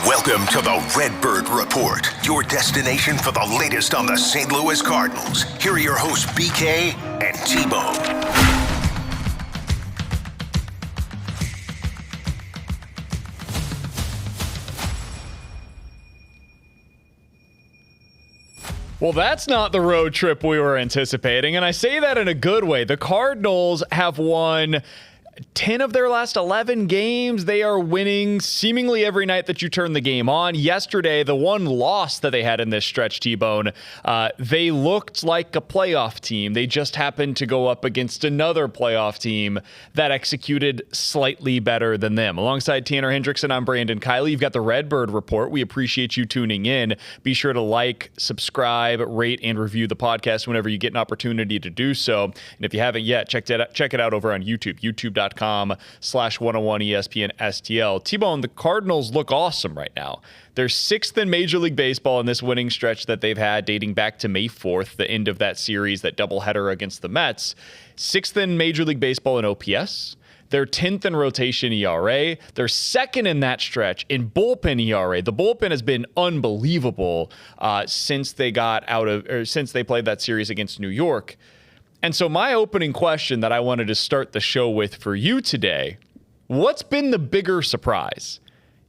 Welcome to the Redbird Report, your destination for the latest on the St. Louis Cardinals. Here are your hosts, BK and T-Bone. Well, that's not the road trip we were anticipating, and I say that in a good way. The Cardinals have won 10 of their last 11 games. They are winning seemingly every night that you turn the game on. Yesterday, the one loss that they had in this stretch, T-Bone, they looked like a playoff team. They just happened to go up against another playoff team that executed slightly better than them. Alongside Tanner Hendrickson, I'm Brandon Kiley. You've got the Redbird Report. We appreciate you tuning in. Be sure to like, subscribe, rate, and review the podcast whenever you get an opportunity to do so. And if you haven't yet, check it out over on YouTube, youtube.com/101ESPN STL. T-Bone, the Cardinals look awesome right now. They're sixth in Major League Baseball in this winning stretch that they've had dating back to May 4th, the end of that series, that doubleheader against the Mets. Sixth in Major League Baseball in OPS. They're 10th in rotation ERA. They're second in that stretch in bullpen ERA. The bullpen has been unbelievable since they played that series against New York. And so my opening question that I wanted to start the show with for you today, what's been the bigger surprise?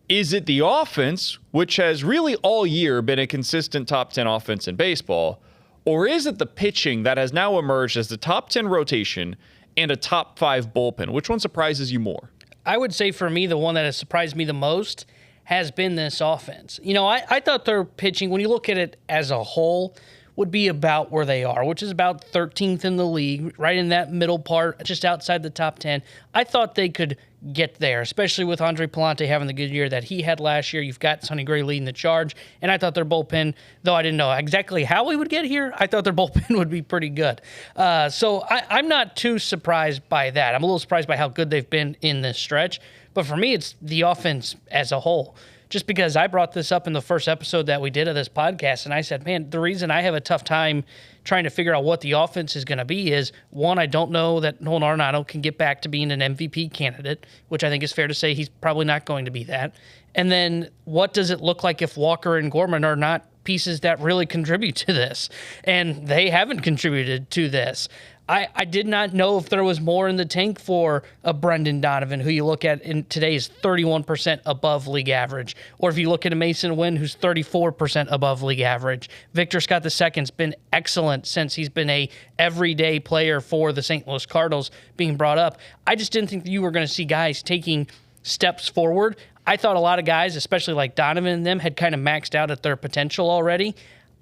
Is it the offense, which has really all year been a consistent top 10 offense in baseball, or is it the pitching that has now emerged as the top 10 rotation and a top 5 bullpen? Which one surprises you more? I would say for me, the one that has surprised me the most has been this offense. You know, I thought their pitching, when you look at it as a whole, would be about where they are, which is about 13th in the league, right in that middle part, just outside the top 10. I thought they could get there, especially with Andre Pallante having the good year that he had last year. You've got Sonny Gray leading the charge, and I thought their bullpen, though I didn't know exactly how we would get here, I thought their bullpen would be pretty good. So I'm not too surprised by that. I'm a little surprised by how good they've been in this stretch, but for me, it's the offense as a whole. Just because I brought this up in the first episode that we did of this podcast, and I said, man, the reason I have a tough time trying to figure out what the offense is going to be is, one, I don't know that Nolan Arenado can get back to being an MVP candidate, which I think is fair to say he's probably not going to be that. And then what does it look like if Walker and Gorman are not pieces that really contribute to this? And they haven't contributed to this. I did not know if there was more in the tank for a Brendan Donovan, who you look at in today's 31% above league average, or if you look at a Mason Wynn, who's 34% above league average. Victor Scott II's been excellent since he's been a everyday player for the St. Louis Cardinals being brought up. I just didn't think that you were going to see guys taking steps forward. I thought a lot of guys, especially like Donovan and them, had kind of maxed out at their potential already.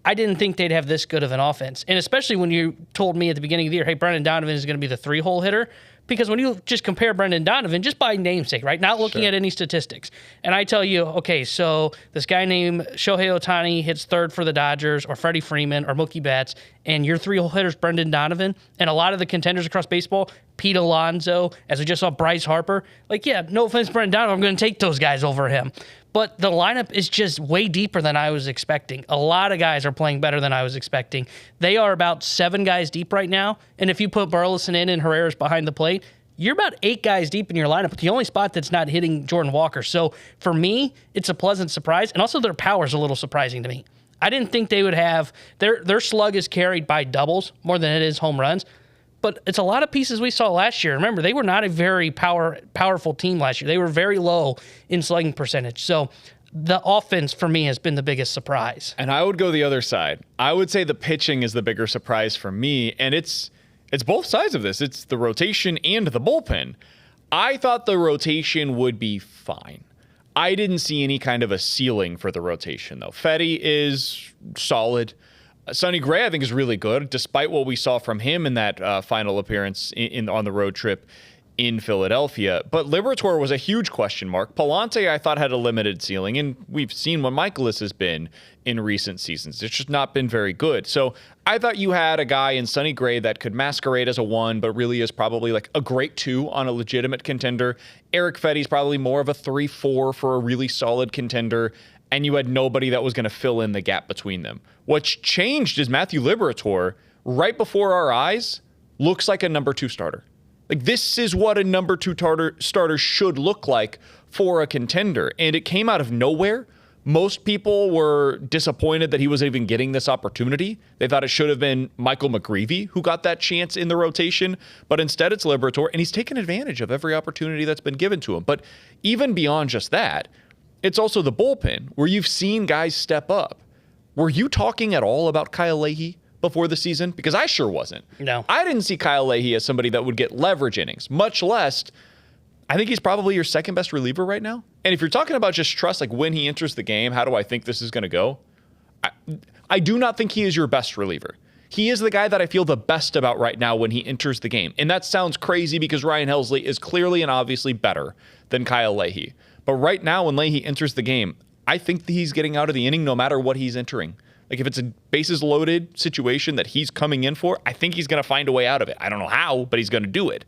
I didn't think they'd have this good of an offense. And especially when you told me at the beginning of the year, hey, Brendan Donovan is going to be the 3-hole hitter. Because when you just compare Brendan Donovan, just by namesake, right, not looking at any statistics, and I tell you, okay, so this guy named Shohei Ohtani hits third for the Dodgers, or Freddie Freeman, or Mookie Betts, and your 3-hole hitter's Brendan Donovan, and a lot of the contenders across baseball, Pete Alonso, as we just saw Bryce Harper, like, yeah, no offense, Brendan Donovan, I'm going to take those guys over him. But the lineup is just way deeper than I was expecting. A lot of guys are playing better than I was expecting. They are about 7 guys deep right now, and if you put Burleson in and Herrera's behind the plate, you're about 8 guys deep in your lineup, but the only spot that's not hitting Jordan Walker. So for me, it's a pleasant surprise, and also their power is a little surprising to me. I didn't think they would have their slug is carried by doubles more than it is home runs. But it's a lot of pieces we saw last year. Remember, they were not a very powerful team last year. They were very low in slugging percentage. So the offense, for me, has been the biggest surprise. And I would go the other side. I would say the pitching is the bigger surprise for me. And it's both sides of this. It's the rotation and the bullpen. I thought the rotation would be fine. I didn't see any kind of a ceiling for the rotation, though. Fetty is solid. Sonny Gray, I think, is really good, despite what we saw from him in that final appearance on the road trip in Philadelphia. But Liberatore was a huge question mark. Pallante, I thought, had a limited ceiling, and we've seen what Michaelis has been in recent seasons. It's just not been very good. So I thought you had a guy in Sonny Gray that could masquerade as a 1, but really is probably like a great 2 on a legitimate contender. Eric Fetty's probably more of a 3-4 for a really solid contender. And you had nobody that was going to fill in the gap between them. What's changed is Matthew Liberatore, right before our eyes, looks like a number 2 starter. Like, this is what a number 2 starter should look like for a contender. And it came out of nowhere Most people were disappointed that he was even getting this opportunity. They thought it should have been Michael McGreevy who got that chance in the rotation, but instead it's Liberatore, and he's taken advantage of every opportunity that's been given to him. But even beyond just that, it's also the bullpen where you've seen guys step up. Were you talking at all about Kyle Leahy before the season? Because I sure wasn't. No. I didn't see Kyle Leahy as somebody that would get leverage innings, much less I think he's probably your second best reliever right now. And if you're talking about just trust, like when he enters the game, how do I think this is going to go? I do not think he is your best reliever. He is the guy that I feel the best about right now when he enters the game. And that sounds crazy because Ryan Helsley is clearly and obviously better than Kyle Leahy. But right now when Leahy enters the game, I think that he's getting out of the inning no matter what he's entering. Like if it's a bases loaded situation that he's coming in for, I think he's going to find a way out of it. I don't know how, but he's going to do it.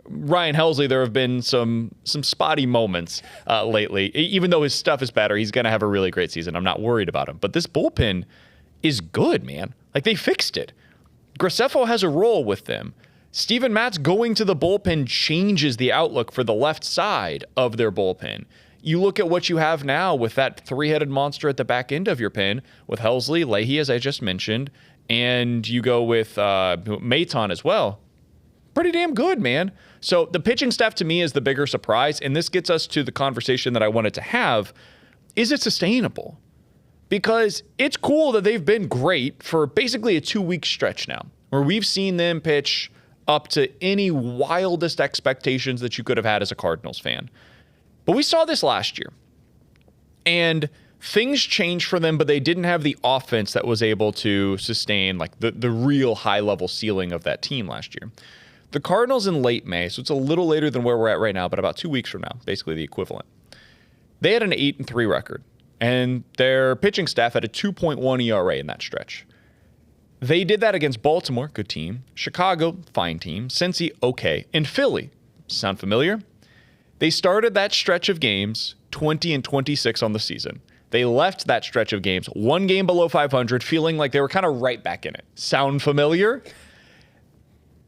Ryan Helsley, there have been some spotty moments lately. Even though his stuff is better, he's going to have a really great season. I'm not worried about him. But this bullpen is good, man. Like they fixed it. Graceffo has a role with them. Steven Matz going to the bullpen changes the outlook for the left side of their bullpen. You look at what you have now with that three-headed monster at the back end of your pen with Helsley, Leahy, as I just mentioned, and you go with Maton as well. Pretty damn good, man. So the pitching staff to me is the bigger surprise, and this gets us to the conversation that I wanted to have. Is it sustainable? Because it's cool that they've been great for basically a 2-week stretch now, where we've seen them pitch up to any wildest expectations that you could have had as a Cardinals fan. But we saw this last year, and things changed for them, but they didn't have the offense that was able to sustain like the real high-level ceiling of that team last year. The Cardinals in late May, so it's a little later than where we're at right now, but about 2 weeks from now, basically the equivalent. They had an 8-3 record, and their pitching staff had a 2.1 ERA in that stretch. They did that against Baltimore, good team, Chicago, fine team, Cincy, okay, and Philly. Sound familiar? They started that stretch of games 20-26 on the season. They left that stretch of games 1 game below 500, feeling like they were kind of right back in it. Sound familiar?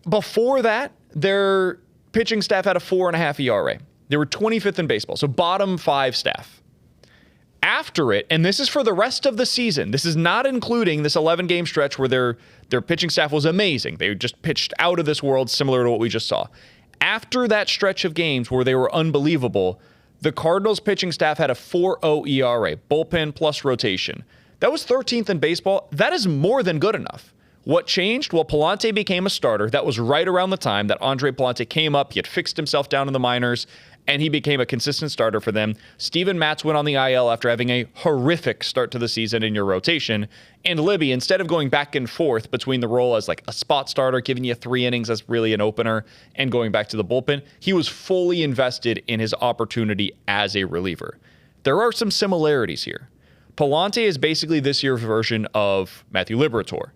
Before that, their pitching staff had a 4.5 ERA. They were 25th in baseball, so bottom 5 staff. After it, and this is for the rest of the season, this is not including this 11-game stretch where their pitching staff was amazing. They just pitched out of this world, similar to what we just saw. After that stretch of games where they were unbelievable, the Cardinals pitching staff had a 4.0 ERA, bullpen plus rotation. That was 13th in baseball. That is more than good enough. What changed? Well, Pallante became a starter. That was right around the time that Andre Pallante came up. He had fixed himself down in the minors, and he became a consistent starter for them. Steven Matz went on the IL after having a horrific start to the season in your rotation. And Libby, instead of going back and forth between the role as like a spot starter, giving you 3 innings as really an opener, and going back to the bullpen, he was fully invested in his opportunity as a reliever. There are some similarities here. Pallante is basically this year's version of Matthew Liberatore.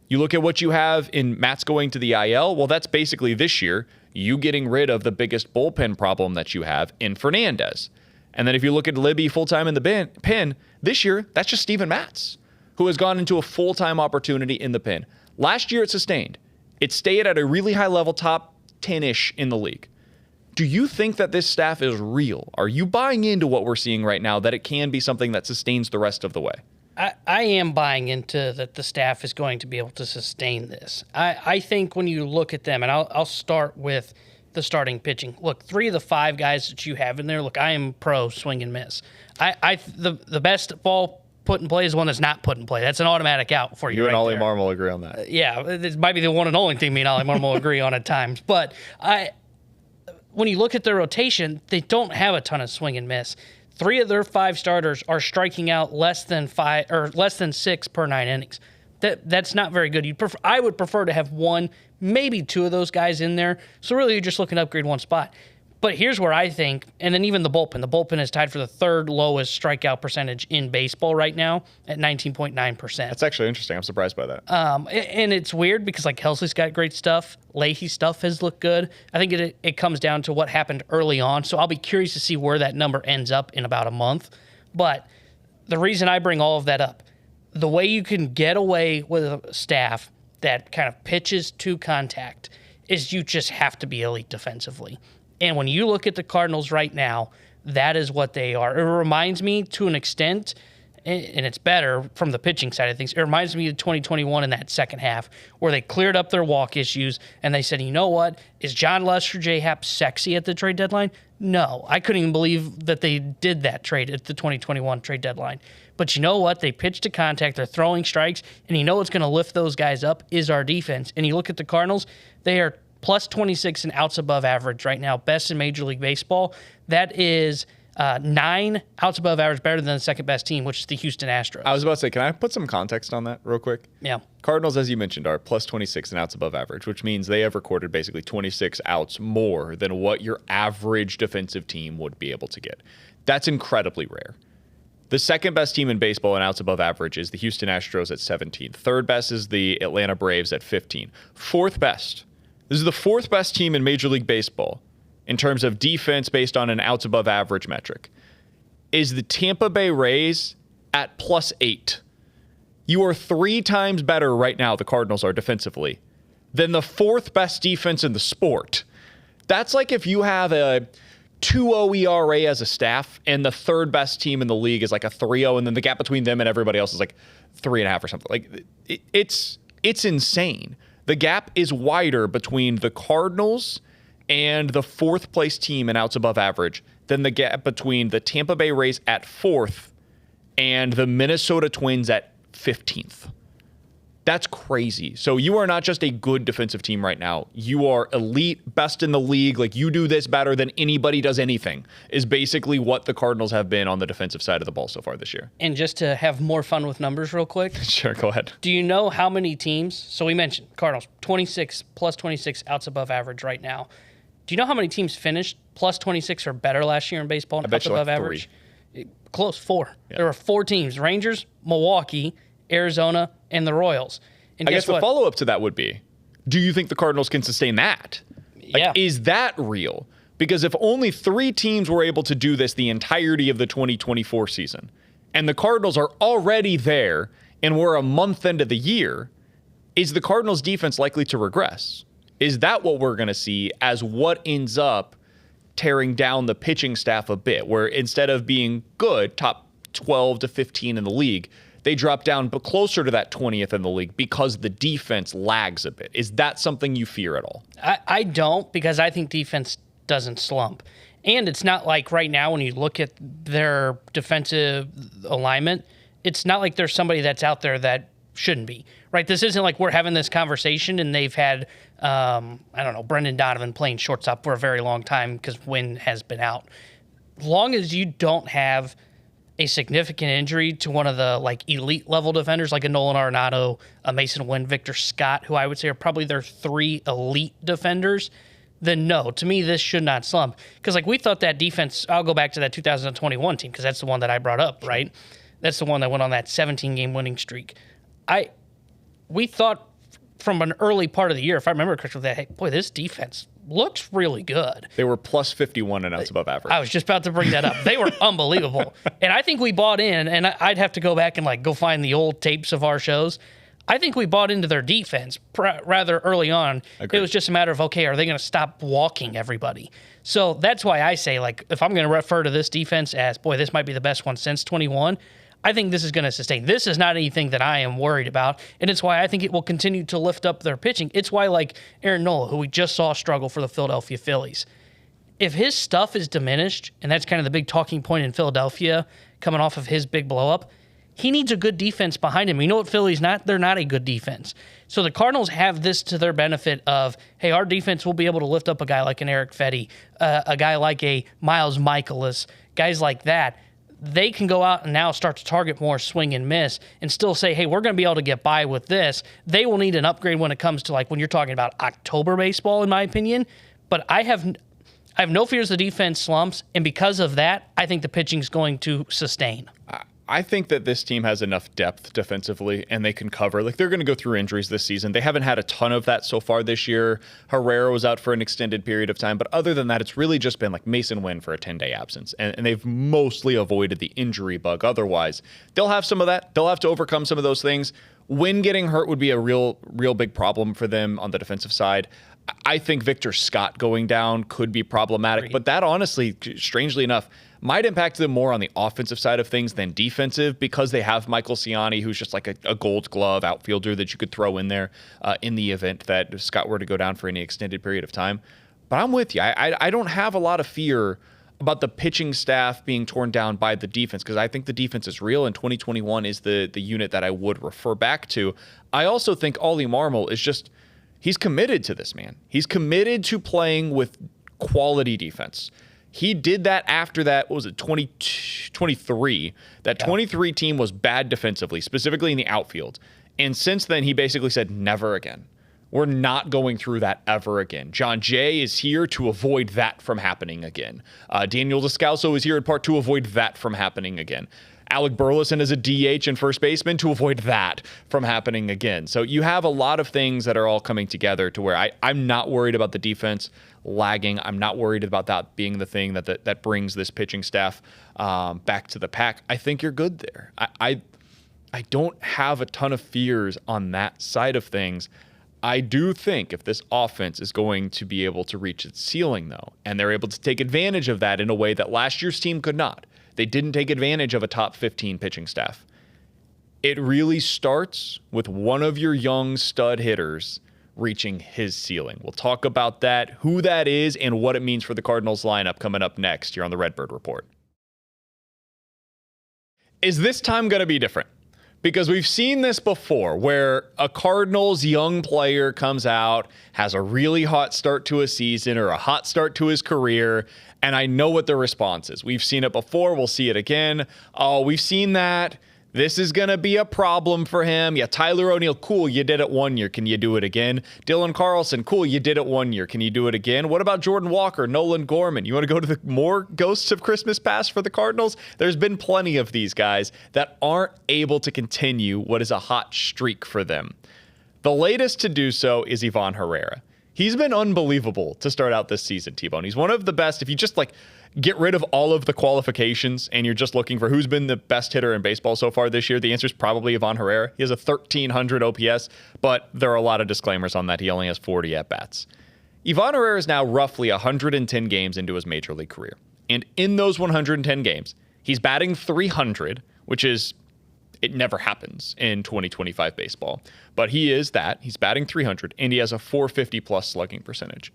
You look at what you have in Matz going to the IL, well, that's basically this year, you getting rid of the biggest bullpen problem that you have in Fernandez. And then if you look at Libby full-time in the pen, this year, that's just Steven Matz, who has gone into a full-time opportunity in the pen. Last year, it sustained. It stayed at a really high level, top 10-ish in the league. Do you think that this staff is real? Are you buying into what we're seeing right now, that it can be something that sustains the rest of the way? I am buying into that the staff is going to be able to sustain this. I think when you look at them, and I'll start with the starting pitching. Look, 3 of the 5 guys that you have in there, look, I am pro swing and miss. The best ball put in play is the one that's not put in play. That's an automatic out for you. You right and Ollie there. Marmol agree on that. Yeah, this might be the one and only thing me and Ollie Marmol agree on at times. But when you look at their rotation, they don't have a ton of swing and miss. 3 of their 5 starters are striking out less than 6 per 9 innings. That's not very good. I would prefer to have 1, maybe 2 of those guys in there. So really, you're just looking to upgrade 1 spot. But here's where I think, and then even the bullpen. The bullpen is tied for the 3rd lowest strikeout percentage in baseball right now at 19.9%. That's actually interesting. I'm surprised by that. And it's weird because like Helsley's got great stuff. Leahy's stuff has looked good. I think it comes down to what happened early on. So I'll be curious to see where that number ends up in about a month. But the reason I bring all of that up, the way you can get away with a staff that kind of pitches to contact is you just have to be elite defensively. And when you look at the Cardinals right now, that is what they are. It reminds me to an extent, and it's better from the pitching side of things. It reminds me of 2021 in that second half where they cleared up their walk issues and they said, you know what? Is John Lester J-Happ sexy at the trade deadline? No. I couldn't even believe that they did that trade at the 2021 trade deadline. But you know what? They pitched to contact. They're throwing strikes. And you know what's going to lift those guys up is our defense. And you look at the Cardinals, they are plus 26 in outs above average right now, best in Major League Baseball. That is 9 outs above average, better than the second best team, which is the Houston Astros. I was about to say, can I put some context on that real quick? Yeah. Cardinals, as you mentioned, are plus 26 in outs above average, which means they have recorded basically 26 outs more than what your average defensive team would be able to get. That's incredibly rare. The second best team in baseball in outs above average is the Houston Astros at 17. Third best is the Atlanta Braves at 15. Fourth best. This is the fourth best team in Major League Baseball in terms of defense based on an outs above average metric, is the Tampa Bay Rays at plus 8. You are 3 times better right now, the Cardinals are defensively, than the fourth best defense in the sport. That's like if you have a 2.0 ERA as a staff and the third best team in the league is like a 3.0, and then the gap between them and everybody else is like 3.5 or something. Like it's insane. The gap is wider between the Cardinals and the fourth place team in outs above average than the gap between the Tampa Bay Rays at 4th and the Minnesota Twins at 15th. That's crazy. So you are not just a good defensive team right now. You are elite, best in the league. Like, you do this better than anybody does anything, is basically what the Cardinals have been on the defensive side of the ball so far this year. And just to have more fun with numbers real quick. Sure, go ahead. Do you know how many teams? So we mentioned Cardinals, 26, plus 26 outs above average right now. Do you know how many teams finished plus 26 or better last year in baseball? I bet you above like average? 3. Close, 4. Yeah. There were 4 teams: Rangers, Milwaukee, Arizona, and the Royals. And I guess the follow-up to that would be, do you think the Cardinals can sustain that? Like, yeah. Is that real? Because if only 3 teams were able to do this the entirety of the 2024 season, and the Cardinals are already there, and we're a month into the year, is the Cardinals' defense likely to regress? Is that what we're going to see as what ends up tearing down the pitching staff a bit, where instead of being good, top 12 to 15 in the league, they drop down but closer to that 20th in the league because the defense lags a bit? Is that something you fear at all? I don't, because I think defense doesn't slump. And it's not like right now when you look at their defensive alignment, it's not like there's somebody that's out there that shouldn't be, right? This isn't like we're having this conversation and they've had, Brendan Donovan playing shortstop for a very long time because Wynn has been out. As long as you don't have a significant injury to one of the like elite level defenders, like a Nolan Arenado, a Mason Wynn, Victor Scott, who I would say are probably their 3 elite defenders, then no, to me, this should not slump. Because like we thought that defense, I'll go back to that 2021 team because that's the one that I brought up, right? That's the one that went on that 17-game winning streak. We thought from an early part of the year, if I remember correctly, that, hey, boy, this defense looks really good. They were plus 51 in outs above average. I was just about to bring that up. They were unbelievable. And I think we bought in, and I'd have to go back and like go find the old tapes of our shows. I think we bought into their defense rather early on. Agreed. It was just a matter of, okay, are they going to stop walking everybody? So that's why I say, like, if I'm going to refer to this defense as, boy, this might be the best one since 21, I think this is going to sustain. This is not anything that I am worried about, and it's why I think it will continue to lift up their pitching. It's why, like, Aaron Nola, who we just saw struggle for the Philadelphia Phillies, if his stuff is diminished, and that's kind of the big talking point in Philadelphia coming off of his big blow-up, he needs a good defense behind him. You know what Philly's not? They're not a good defense. So the Cardinals have this to their benefit of, hey, our defense will be able to lift up a guy like an Eric Fetty, a guy like a Miles Michaelis, guys like that. They can go out and now start to target more swing and miss and still say, hey, we're going to be able to get by with this. They will need an upgrade when it comes to, like, when you're talking about October baseball, in my opinion. But I have no fears the defense slumps, and because of that, I think the pitching's going to sustain. I think that this team has enough depth defensively, and they can cover. Like, they're going to go through injuries this season. They haven't had a ton of that so far this year. Herrera was out for an extended period of time, but other than that, it's really just been like Mason Wynn for a 10-day absence, and they've mostly avoided the injury bug. Otherwise, they'll have some of that. They'll have to overcome some of those things. Wynn getting hurt would be a real big problem for them on the defensive side. I think Victor Scott going down could be problematic, but that honestly, strangely enough, might impact them more on the offensive side of things than defensive, because they have Michael Ciani, who's just like a gold glove outfielder that you could throw in there in the event that Scott were to go down for any extended period of time. But I'm with you. I don't have a lot of fear about the pitching staff being torn down by the defense, because I think the defense is real, and 2021 is the unit that I would refer back to. I also think Ollie Marmol is just, he's committed to this, man. He's committed to playing with quality defense. He did that after that, what was it, 23? That 23 team was bad defensively, specifically in the outfield. And since then, he basically said, never again. We're not going through that ever again. John Jay is here to avoid that from happening again. Daniel Descalso is here in part to avoid that from happening again. Alec Burleson is a DH and first baseman to avoid that from happening again. So you have a lot of things that are all coming together to where I'm not worried about the defense lagging. I'm not worried about that being the thing that brings this pitching staff back to the pack. I think you're good there. I don't have a ton of fears on that side of things. I do think if this offense is going to be able to reach its ceiling, though, and they're able to take advantage of that in a way that last year's team could not, they didn't take advantage of a top 15 pitching staff. It really starts with one of your young stud hitters reaching his ceiling. We'll talk about that, who that is, and what it means for the Cardinals lineup coming up next here on the Redbird Report. Is this time going to be different? Because we've seen this before, where a Cardinals young player comes out, has a really hot start to a season or a hot start to his career, and I know what the response is. We've seen it before. We'll see it again. Oh, we've seen that. This is going to be a problem for him. Yeah, Tyler O'Neill, cool, you did it 1 year. Can you do it again? Dylan Carlson, cool, you did it 1 year. Can you do it again? What about Jordan Walker, Nolan Gorman? You want to go to the more Ghosts of Christmas Past for the Cardinals? There's been plenty of these guys that aren't able to continue what is a hot streak for them. The latest to do so is Ivan Herrera. He's been unbelievable to start out this season, T-Bone. He's one of the best. If you just get rid of all of the qualifications and you're just looking for who's been the best hitter in baseball so far this year, the answer is probably Ivan Herrera. He has a 1,300 OPS, but there are a lot of disclaimers on that. He only has 40 at-bats. Ivan Herrera is now roughly 110 games into his major league career. And in those 110 games, he's batting 300, which is, it never happens in 2025 baseball. But he is that. He's batting 300, and he has a 450-plus slugging percentage.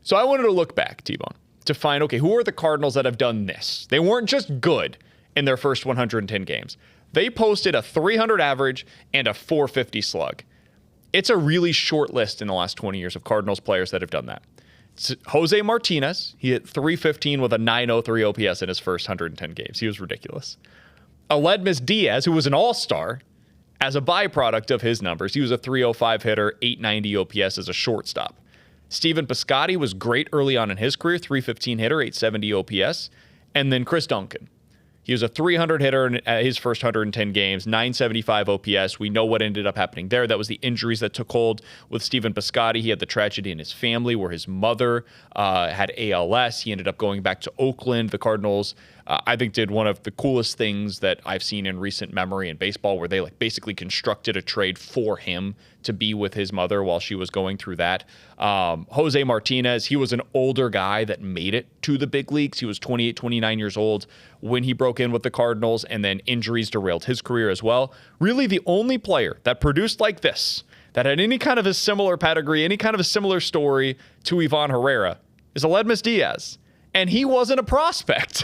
So I wanted to look back, T-Bone, to find, okay, who are the Cardinals that have done this? They weren't just good in their first 110 games. They posted a 300 average and a 450 slug. It's a really short list in the last 20 years of Cardinals players that have done that. It's Jose Martinez, he hit 315 with a 903 OPS in his first 110 games. He was ridiculous. Aledmus Diaz, who was an all-star, as a byproduct of his numbers, he was a 305 hitter, 890 OPS as a shortstop. Steven Piscotty was great early on in his career, 315 hitter, 870 OPS. And then Chris Duncan. He was a 300 hitter in his first 110 games, 975 OPS. We know what ended up happening there. That was the injuries that took hold with Steven Piscotty. He had the tragedy in his family where his mother had ALS. He ended up going back to Oakland. The Cardinals, I think, did one of the coolest things that I've seen in recent memory in baseball, where they basically constructed a trade for him to be with his mother while she was going through that. Jose Martinez, he was an older guy that made it to the big leagues. He was 28, 29 years old when he broke in with the Cardinals, and then injuries derailed his career as well. Really the only player that produced like this, that had any kind of a similar pedigree, any kind of a similar story to Ivan Herrera, is Aledmus Diaz. And he wasn't a prospect.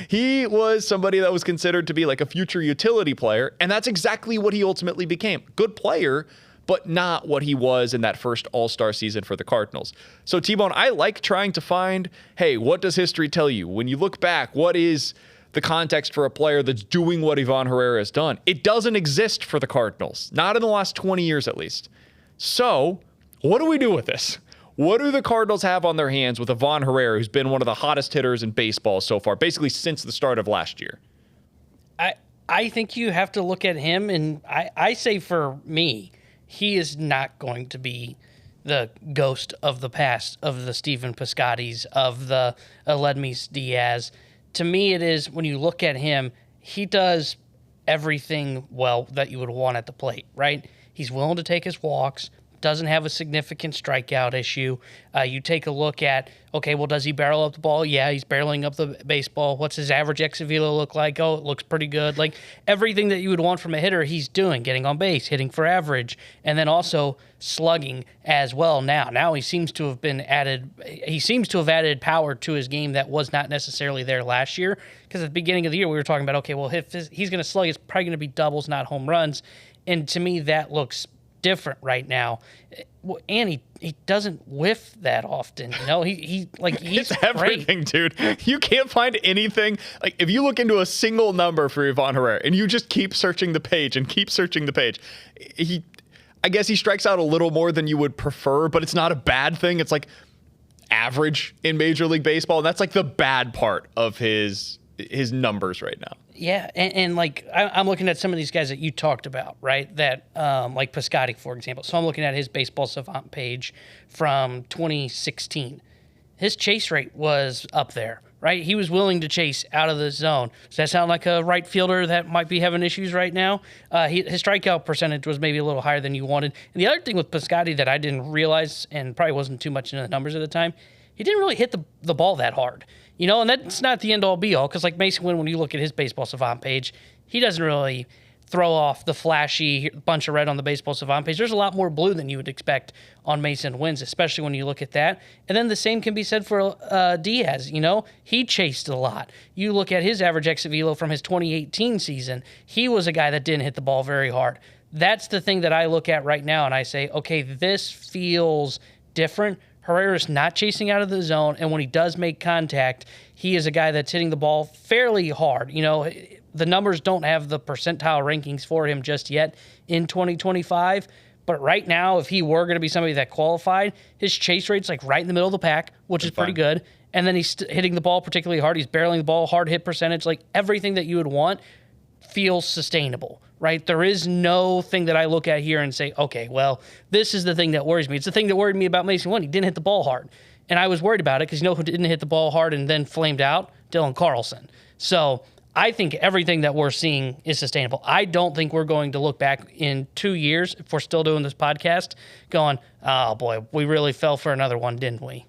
He was somebody that was considered to be like a future utility player, and that's exactly what he ultimately became. Good player, but not what he was in that first All-Star season for the Cardinals. So, T-Bone, I like trying to find, hey, what does history tell you? When you look back, what is the context for a player that's doing what Ivan Herrera has done? It doesn't exist for the Cardinals, not in the last 20 years at least. So, what do we do with this? What do the Cardinals have on their hands with Ivan Herrera, who's been one of the hottest hitters in baseball so far, basically since the start of last year? I think you have to look at him, and I say for me, he is not going to be the ghost of the past, of the Steven Piscotty's, of the Aledmus Diaz. To me, it is, when you look at him, he does everything well that you would want at the plate, right? He's willing to take his walks, doesn't have a significant strikeout issue. You take a look at, okay, well, does he barrel up the ball? Yeah, he's barreling up the baseball. What's his average exit velo look like? Oh, it looks pretty good. Like everything that you would want from a hitter, he's doing, getting on base, hitting for average, and then also slugging as well now. Now he seems to have added power to his game that was not necessarily there last year, because at the beginning of the year we were talking about, okay, well, if he's going to slug, it's probably going to be doubles, not home runs. And to me, that looks different right now. And he doesn't whiff that often. He's it's everything, dude. You can't find anything. Like, if you look into a single number for Ivan Herrera and you just keep searching the page, I guess he strikes out a little more than you would prefer, but it's not a bad thing. It's like average in Major League Baseball. And that's like the bad part of his numbers right now. Yeah, and like I'm looking at some of these guys that you talked about, right? That like Piscotty, for example. So I'm looking at his Baseball Savant page from 2016. His chase rate was up there, right? He was willing to chase out of the zone. Does that sound like a right fielder that might be having issues right now? His strikeout percentage was maybe a little higher than you wanted. And the other thing with Piscotty that I didn't realize, and probably wasn't too much in the numbers at the time, he didn't really hit the ball that hard. And that's not the end-all be-all, because like Mason Wynn, when you look at his Baseball Savant page, he doesn't really throw off the flashy bunch of red on the Baseball Savant page. There's a lot more blue than you would expect on Mason Wynn's, especially when you look at that. And then the same can be said for Diaz. He chased a lot. You look at his average exit velo from his 2018 season, he was a guy that didn't hit the ball very hard. That's the thing that I look at right now, and I say, okay, this feels different. Herrera's not chasing out of the zone, and when he does make contact, he is a guy that's hitting the ball fairly hard. The numbers don't have the percentile rankings for him just yet in 2025, but right now, if he were going to be somebody that qualified, his chase rate's like right in the middle of the pack, which is pretty good, and then he's hitting the ball particularly hard. He's barreling the ball, hard hit percentage, like everything that you would want feels sustainable. Right? There is no thing that I look at here and say, okay, well, this is the thing that worries me. It's the thing that worried me about Mason Wynn. He didn't hit the ball hard. And I was worried about it because who didn't hit the ball hard and then flamed out? Dylan Carlson. So I think everything that we're seeing is sustainable. I don't think we're going to look back in 2 years, if we're still doing this podcast, going, oh boy, we really fell for another one, didn't we?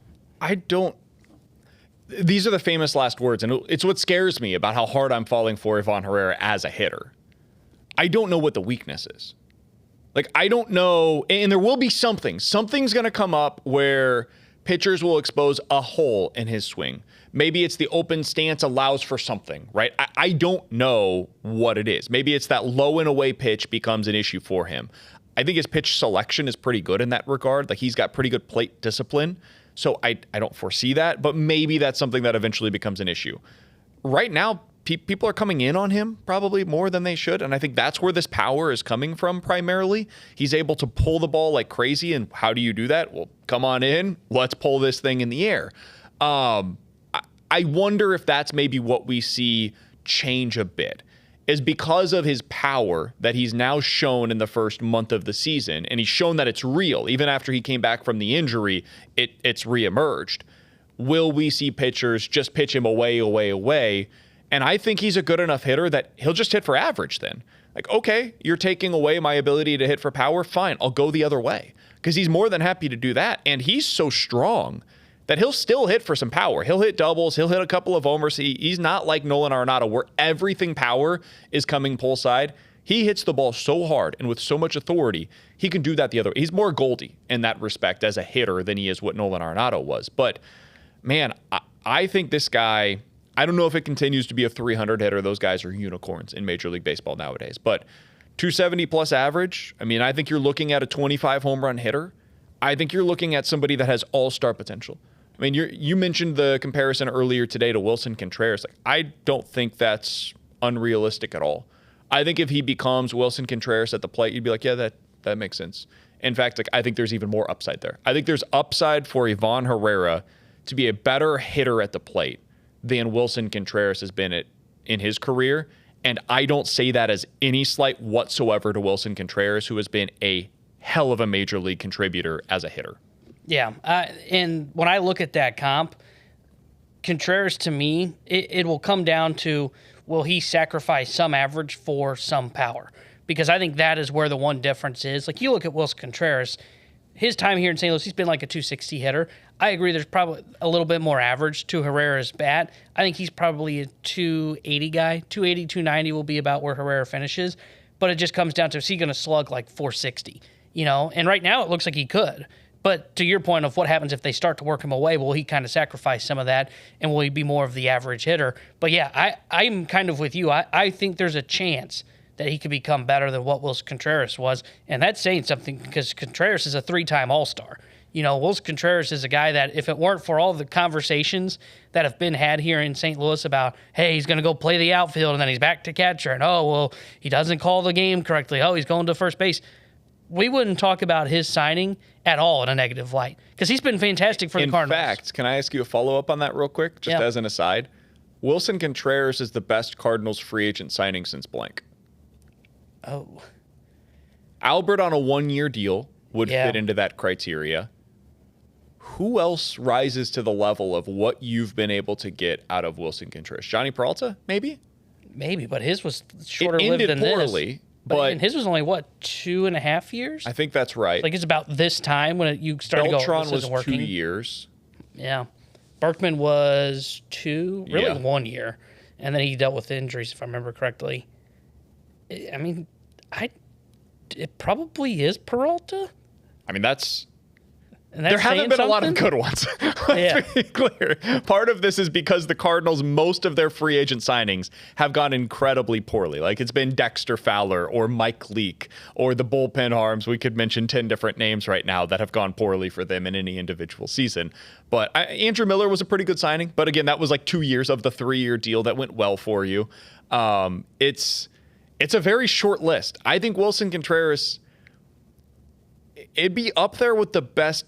These are the famous last words, and it's what scares me about how hard I'm falling for Ivan Herrera as a hitter. I don't know what the weakness is. Like, I don't know, and there will be something. Something's going to come up where pitchers will expose a hole in his swing. Maybe it's the open stance allows for something, right? I don't know what it is. Maybe it's that low and away pitch becomes an issue for him. I think his pitch selection is pretty good in that regard. Like, he's got pretty good plate discipline. So I don't foresee that, but maybe that's something that eventually becomes an issue. Right now, people are coming in on him probably more than they should, and I think that's where this power is coming from primarily. He's able to pull the ball like crazy, and how do you do that? Well, come on in. Let's pull this thing in the air. I wonder if that's maybe what we see change a bit, is because of his power that he's now shown in the first month of the season, and he's shown that it's real. Even after he came back from the injury, it's reemerged. Will we see pitchers just pitch him away? And I think he's a good enough hitter that he'll just hit for average then. Like, okay, you're taking away my ability to hit for power. Fine, I'll go the other way. Because he's more than happy to do that. And he's so strong that he'll still hit for some power. He'll hit doubles. He'll hit a couple of homers. He's not like Nolan Arenado, where everything power is coming pull side. He hits the ball so hard and with so much authority, he can do that the other way. He's more Goldie in that respect as a hitter than he is what Nolan Arenado was. But, man, I think this guy... I don't know if it continues to be a 300 hitter. Those guys are unicorns in Major League Baseball nowadays. But 270 plus average, I mean, I think you're looking at a 25 home run hitter. I think you're looking at somebody that has all-star potential. I mean, you mentioned the comparison earlier today to Wilson Contreras. Like, I don't think that's unrealistic at all. I think if he becomes Wilson Contreras at the plate, you'd be like, yeah, that makes sense. In fact, like, I think there's even more upside there. I think there's upside for Ivan Herrera to be a better hitter at the plate than Wilson Contreras has been in his career. And I don't say that as any slight whatsoever to Wilson Contreras, who has been a hell of a major league contributor as a hitter. Yeah. And when I look at that comp, Contreras, to me, it will come down to, will he sacrifice some average for some power? Because I think that is where the one difference is. Like, you look at Wilson Contreras, his time here in St. Louis, he's been like a 260 hitter. I agree there's probably a little bit more average to Herrera's bat. I think he's probably a 280 guy. 280, 290 will be about where Herrera finishes. But it just comes down to, is he going to slug like 460? And right now it looks like he could. But to your point of what happens if they start to work him away, will he kind of sacrifice some of that, and will he be more of the average hitter? But yeah, I'm kind of with you. I think there's a chance that he could become better than what Willson Contreras was. And that's saying something because Contreras is a 3-time All-Star. Willson Contreras is a guy that if it weren't for all the conversations that have been had here in St. Louis about, hey, he's going to go play the outfield and then he's back to catcher, and he doesn't call the game correctly. He's going to first base. We wouldn't talk about his signing at all in a negative light because he's been fantastic for the Cardinals. In fact, can I ask you a follow-up on that real quick, just as an aside? Willson Contreras is the best Cardinals free agent signing since blank. Oh. Albert on a 1-year deal would fit into that criteria. Who else rises to the level of what you've been able to get out of Willson Contreras? Johnny Peralta, maybe? Maybe, but his was shorter lived than poorly, this. But his was only, 2.5 years? I think that's right. Like, it's about this time when you started to go, Beltran was working. 2 years. Yeah. Berkman was 1 year. And then he dealt with injuries, if I remember correctly. I mean, it probably is Peralta. I mean, there haven't been a lot of good ones. Let's be clear. Part of this is because the Cardinals, most of their free agent signings have gone incredibly poorly. Like it's been Dexter Fowler or Mike Leake or the bullpen arms. We could mention 10 different names right now that have gone poorly for them in any individual season. But Andrew Miller was a pretty good signing. But again, that was like 2 years of the 3-year deal that went well for you. It's a very short list. I think Willson Contreras, it'd be up there with the best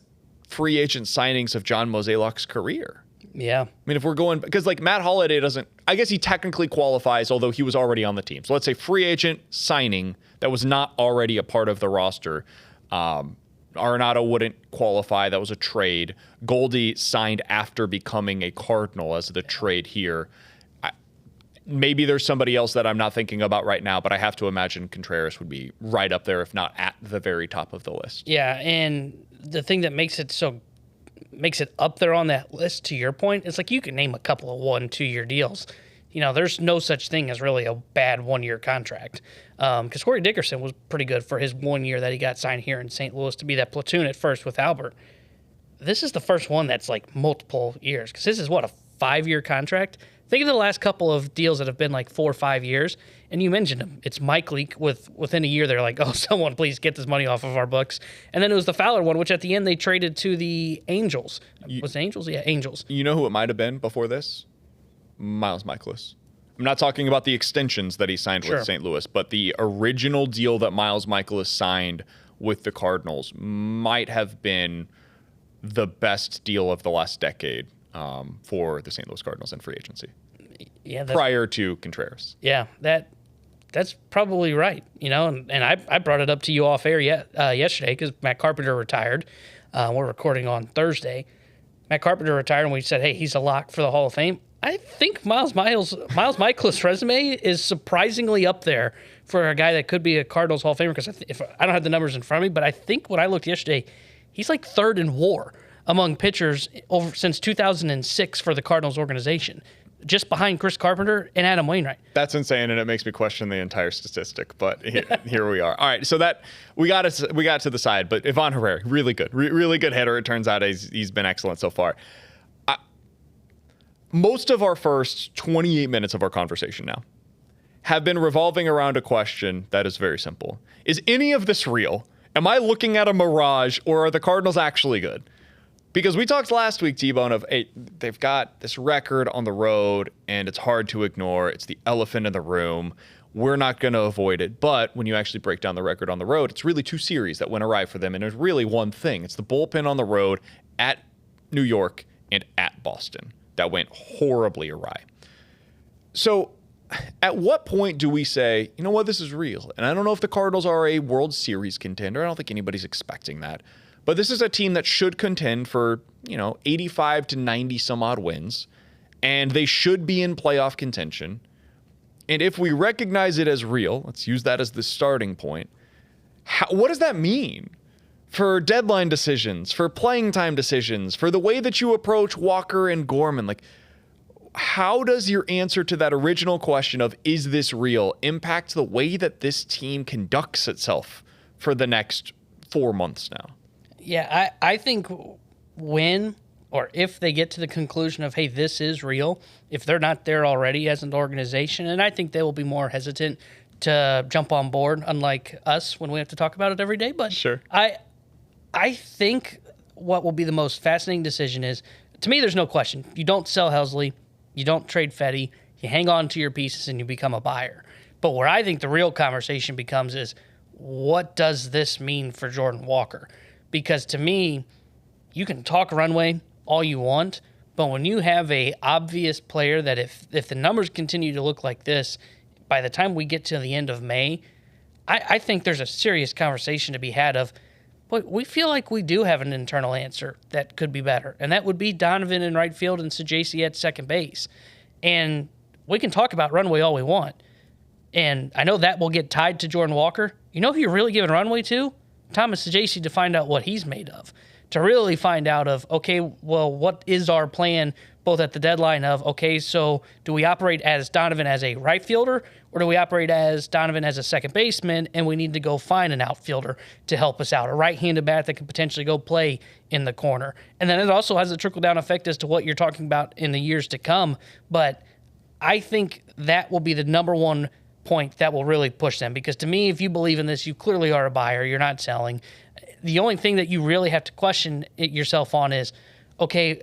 free agent signings of John Mozeliak's career. Yeah. I mean, if we're going, because like Matt Holliday I guess he technically qualifies, although he was already on the team. So let's say free agent signing that was not already a part of the roster. Arenado wouldn't qualify. That was a trade. Goldie signed after becoming a Cardinal as the trade here. Maybe there's somebody else that I'm not thinking about right now, but I have to imagine Contreras would be right up there, if not at the very top of the list. Yeah, and the thing that makes it up there on that list, to your point, it's like you can name a couple of 1-2 year deals. There's no such thing as really a bad 1-year contract. Because Corey Dickerson was pretty good for his 1 year that he got signed here in St. Louis to be that platoon at first with Albert. This is the first one that's like multiple years, because this is a 5-year contract. Think of the last couple of deals that have been like 4 or 5 years, and you mentioned them. It's Mike Leake within a year. They're like, someone please get this money off of our books. And then it was the Fowler one, which at the end they traded to the Angels. Was it Angels? Yeah, Angels. You know who it might have been before this? Miles Michaelis. I'm not talking about the extensions that he signed with St. Louis, but the original deal that Miles Michaelis signed with the Cardinals might have been the best deal of the last decade for the St. Louis Cardinals in free agency. Yeah, prior to Contreras. Yeah, that's probably right. And I brought it up to you off air yesterday because Matt Carpenter retired. We're recording on Thursday. Matt Carpenter retired, and we said, hey, he's a lock for the Hall of Fame. I think Miles Michaelis' resume is surprisingly up there for a guy that could be a Cardinals Hall of Famer, because I don't have the numbers in front of me, but I think when I looked yesterday, he's like third in WAR among pitchers since 2006 for the Cardinals organization, just behind Chris Carpenter and Adam Wainwright. That's insane, and it makes me question the entire statistic, but here we are. All right, so that we got to the side, but Ivan Herrera, really good, really good hitter. It turns out he's been excellent so far. Most of our first 28 minutes of our conversation now have been revolving around a question that is very simple. Is any of this real? Am I looking at a mirage, or are the Cardinals actually good? Because we talked last week, T-Bone, of they've got this record on the road, and it's hard to ignore. It's the elephant in the room. We're not going to avoid it. But when you actually break down the record on the road, it's really 2 series that went awry for them, and it's really one thing. It's the bullpen on the road at New York and at Boston that went horribly awry. So at what point do we say, you know what, this is real? And I don't know if the Cardinals are a World Series contender. I don't think anybody's expecting that. But this is a team that should contend for, 85 to 90 some odd wins, and they should be in playoff contention. And if we recognize it as real, let's use that as the starting point. What does that mean for deadline decisions, for playing time decisions, for the way that you approach Walker and Gorman. Like, how does your answer to that original question of, is this real, impact the way that this team conducts itself for the next 4 months now? Yeah, I think when or if they get to the conclusion of, hey, this is real, if they're not there already as an organization, and I think they will be more hesitant to jump on board, unlike us when we have to talk about it every day. But sure. I think what will be the most fascinating decision is, to me, there's no question. You don't sell Helsley, you don't trade Fetty, you hang on to your pieces and you become a buyer. But where I think the real conversation becomes is, what does this mean for Jordan Walker? Because to me, you can talk runway all you want, but when you have a obvious player that if the numbers continue to look like this, by the time we get to the end of May, I think there's a serious conversation to be had of, but we feel like we do have an internal answer that could be better, and that would be Donovan in right field and Sajaci at second base. And we can talk about runway all we want, and I know that will get tied to Jordan Walker. You know who you're really giving runway to? Thomas Sajaci, to find out what he's made of, to really find out of, okay, well, what is our plan both at the deadline of, okay, so do we operate as Donovan as a right fielder, or do we operate as Donovan as a second baseman, and we need to go find an outfielder to help us out, a right-handed bat that could potentially go play in the corner. And then it also has a trickle-down effect as to what you're talking about in the years to come. But I think that will be the number one point that will really push them, because to me, if you believe in this, you clearly are a buyer, you're not selling. The only thing that you really have to question yourself on is, okay,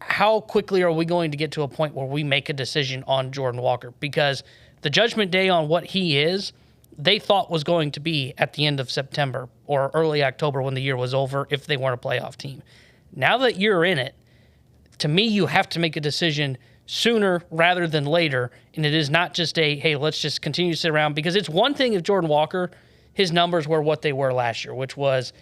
how quickly are we going to get to a point where we make a decision on Jordan Walker? Because the judgment day on what he is, they thought was going to be at the end of September or early October when the year was over if they weren't a playoff team. Now that you're in it, to me, you have to make a decision sooner rather than later, and it is not just a, hey, let's just continue to sit around, because it's one thing if Jordan Walker, his numbers were what they were last year, which was,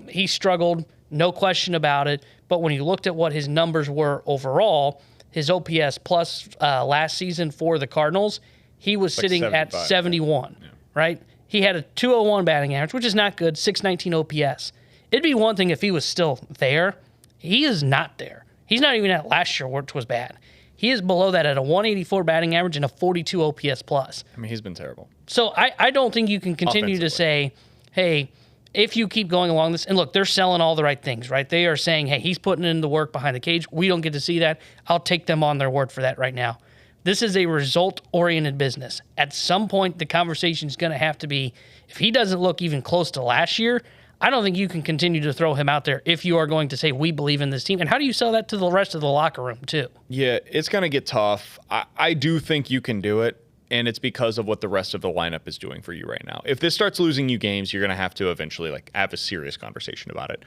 he struggled, no question about it, but when you looked at what his numbers were overall, his OPS plus last season for the Cardinals, he was sitting at 71, right? He had a 201 batting average, which is not good, 619 OPS. It'd be one thing if he was still there. He is not there. He's not even at last year, which was bad. He is below that at a 184 batting average and a 42 OPS plus. I mean, he's been terrible. So I don't think you can continue to say, hey, if you keep going along this, and look, they're selling all the right things, right? They are saying, hey, he's putting in the work behind the cage. We don't get to see that. I'll take them on their word for that right now. This is a result-oriented business. At some point, the conversation is going to have to be, if he doesn't look even close to last year, I don't think you can continue to throw him out there if you are going to say, we believe in this team. And how do you sell that to the rest of the locker room, too? Yeah, it's going to get tough. I do think you can do it, and it's because of what the rest of the lineup is doing for you right now. If this starts losing you games, you're going to have to eventually have a serious conversation about it.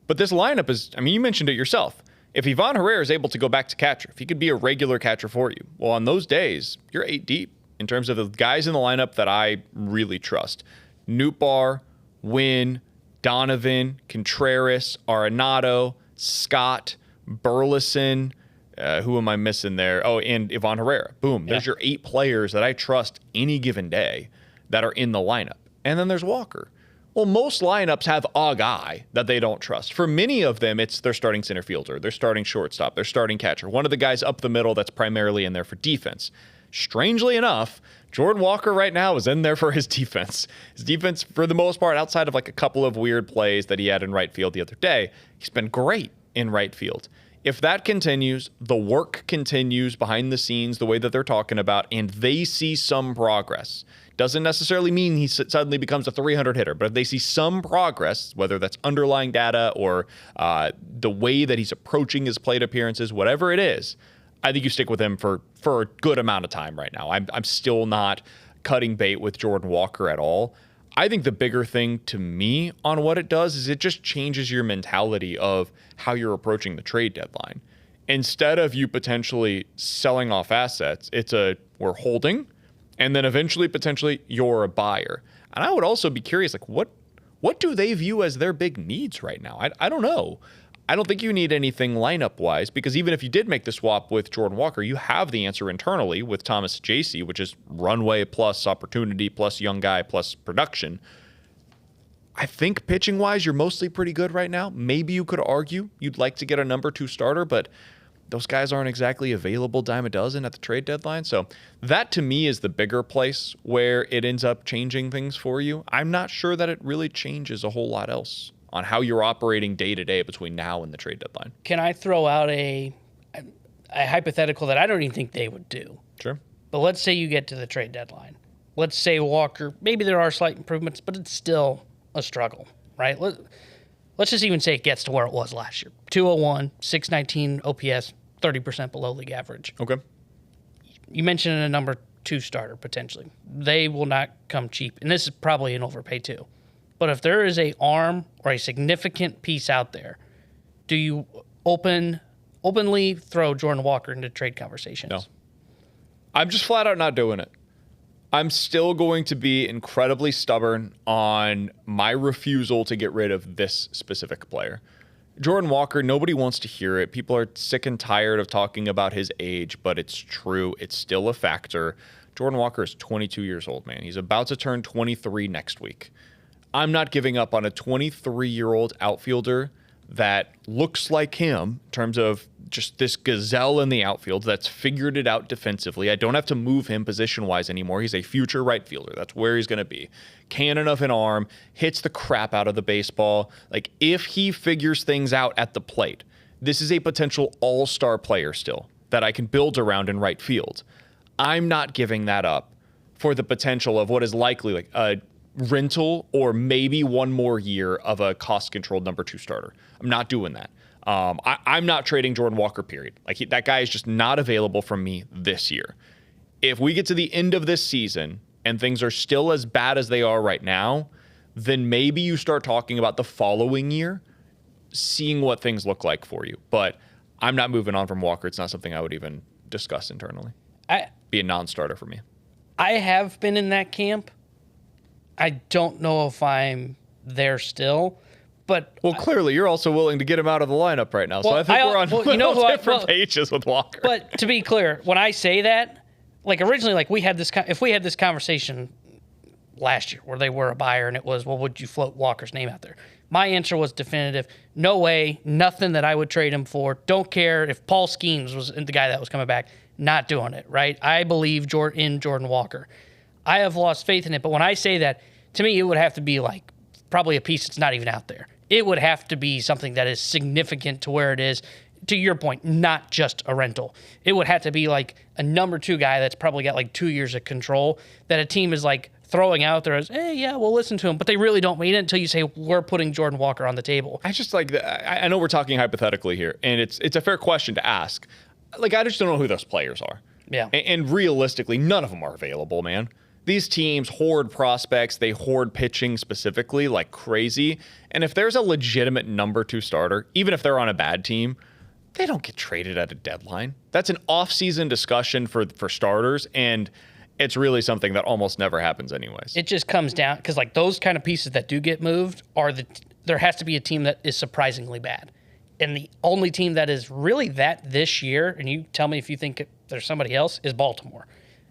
But this lineup is, you mentioned it yourself. If Ivan Herrera is able to go back to catcher, if he could be a regular catcher for you, well, on those days, you're 8 deep in terms of the guys in the lineup that I really trust. Nootbaar, Wynn, Donovan, Contreras, Arenado, Scott, Burleson. Who am I missing there? Oh, and Ivan Herrera. Boom. There's your 8 players that I trust any given day that are in the lineup. And then there's Walker. Well, most lineups have a guy that they don't trust. For many of them, it's their starting center fielder, their starting shortstop, their starting catcher, one of the guys up the middle that's primarily in there for defense. Strangely enough, Jordan Walker right now is in there for his defense. His defense, for the most part, outside of a couple of weird plays that he had in right field the other day, he's been great in right field. If that continues, the work continues behind the scenes the way that they're talking about, and they see some progress. Doesn't necessarily mean he suddenly becomes a 300 hitter, but if they see some progress, whether that's underlying data or the way that he's approaching his plate appearances, whatever it is, I think you stick with him for a good amount of time right now. I'm still not cutting bait with Jordan Walker at all. I think the bigger thing to me on what it does is it just changes your mentality of how you're approaching the trade deadline. Instead of you potentially selling off assets, it's we're holding, and then eventually potentially you're a buyer. And I would also be curious, what do they view as their big needs right now? I don't know. I don't think you need anything lineup-wise, because even if you did make the swap with Jordan Walker, you have the answer internally with Thomas Sajaci, which is runway plus opportunity plus young guy plus production. I think pitching-wise, you're mostly pretty good right now. Maybe you could argue you'd like to get a number 2 starter, but those guys aren't exactly available dime a dozen at the trade deadline. So that, to me, is the bigger place where it ends up changing things for you. I'm not sure that it really changes a whole lot else on how you're operating day-to-day between now and the trade deadline. Can I throw out a hypothetical that I don't even think they would do? Sure. But let's say you get to the trade deadline. Let's say Walker, maybe there are slight improvements, but it's still a struggle, right? Let's just even say it gets to where it was last year. 201, 619 OPS, 30% below league average. Okay. You mentioned a number 2 starter, potentially. They will not come cheap. And this is probably an overpay too. But if there is a arm or a significant piece out there, do you openly throw Jordan Walker into trade conversations? No. I'm just flat out not doing it. I'm still going to be incredibly stubborn on my refusal to get rid of this specific player. Jordan Walker, nobody wants to hear it. People are sick and tired of talking about his age, but it's true. It's still a factor. Jordan Walker is 22 years old, man. He's about to turn 23 next week. I'm not giving up on a 23-year-old outfielder that looks like him in terms of just this gazelle in the outfield that's figured it out defensively. I don't have to move him position-wise anymore. He's a future right fielder. That's where he's going to be. Cannon of an arm, hits the crap out of the baseball. Like, if he figures things out at the plate, this is a potential all-star player still that I can build around in right field. I'm not giving that up for the potential of what is likely like a rental or maybe one more year of a cost-controlled number 2 starter. I'm not doing that. I'm not trading Jordan Walker, period. That guy is just not available from me this year. If we get to the end of this season and things are still as bad as they are right now, then maybe you start talking about the following year, seeing what things look like for you. But I'm not moving on from Walker. It's not something I would even discuss internally. Be a non-starter for me. I have been in that camp. I don't know if I'm there still, but clearly you're also willing to get him out of the lineup right now. So I think we're on different pages with Walker. But to be clear, when I say that, like originally, like if we had this conversation last year where they were a buyer and it was, well, would you float Walker's name out there? My answer was definitive. No way, nothing that I would trade him for. Don't care if Paul Skeens was the guy that was coming back. Not doing it, right? I believe in Jordan Walker. I have lost faith in it, but when I say that, to me, it would have to be like probably a piece that's not even out there. It would have to be something that is significant to where it is, to your point, not just a rental. It would have to be like a number 2 guy that's probably got like 2 years of control that a team is like throwing out there as, hey, yeah, we'll listen to him. But they really don't mean it until you say, we're putting Jordan Walker on the table. I just like, I know we're talking hypothetically here, and it's a fair question to ask. Like, I just don't know who those players are. Yeah. And realistically, none of them are available, man. These teams hoard prospects. They hoard pitching specifically like crazy. And if there's a legitimate number 2 starter, even if they're on a bad team, they don't get traded at a deadline. That's an off-season discussion for starters, and it's really something that almost never happens anyways. It just comes down, because like those kind of pieces that do get moved are there has to be a team that is surprisingly bad. And the only team that is really that this year, and you tell me if you think there's somebody else, is Baltimore.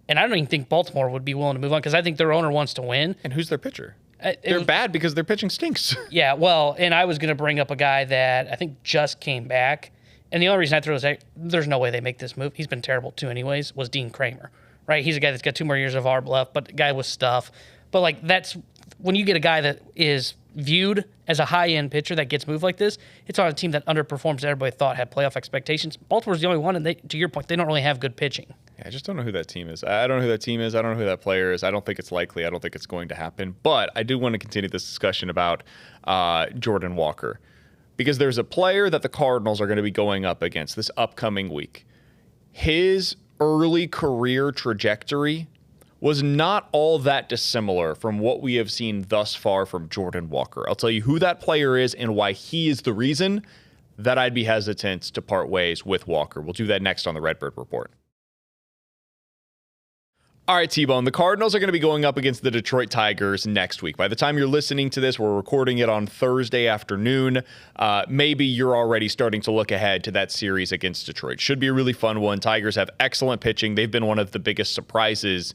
And I don't even think Baltimore would be willing to move on because I think their owner wants to win. And who's their pitcher? They're bad because their pitching stinks. Yeah, well, and I was going to bring up a guy that I think just came back. And the only reason I threw is there's no way they make this move. He's been terrible too anyways, was Dean Kramer, right? He's a guy that's got 2 more years of arb left, but the guy with stuff. But like that's when you get a guy that is viewed as a high-end pitcher that gets moved like this, it's on a team that underperforms that everybody thought had playoff expectations. Baltimore's the only one, and to your point, they don't really have good pitching. Yeah, I just don't know who that team is. I don't know who that team is. I don't know who that player is. I don't think it's likely. I don't think it's going to happen. But I do want to continue this discussion about Jordan Walker because there's a player that the Cardinals are going to be going up against this upcoming week. His early career trajectory was not all that dissimilar from what we have seen thus far from Jordan Walker. I'll tell you who that player is and why he is the reason that I'd be hesitant to part ways with Walker. We'll do that next on the Redbird Report. All right, T-Bone, the Cardinals are going to be going up against the Detroit Tigers next week. By the time you're listening to this, we're recording it on Thursday afternoon. Maybe you're already starting to look ahead to that series against Detroit. Should be a really fun one. Tigers have excellent pitching. They've been one of the biggest surprises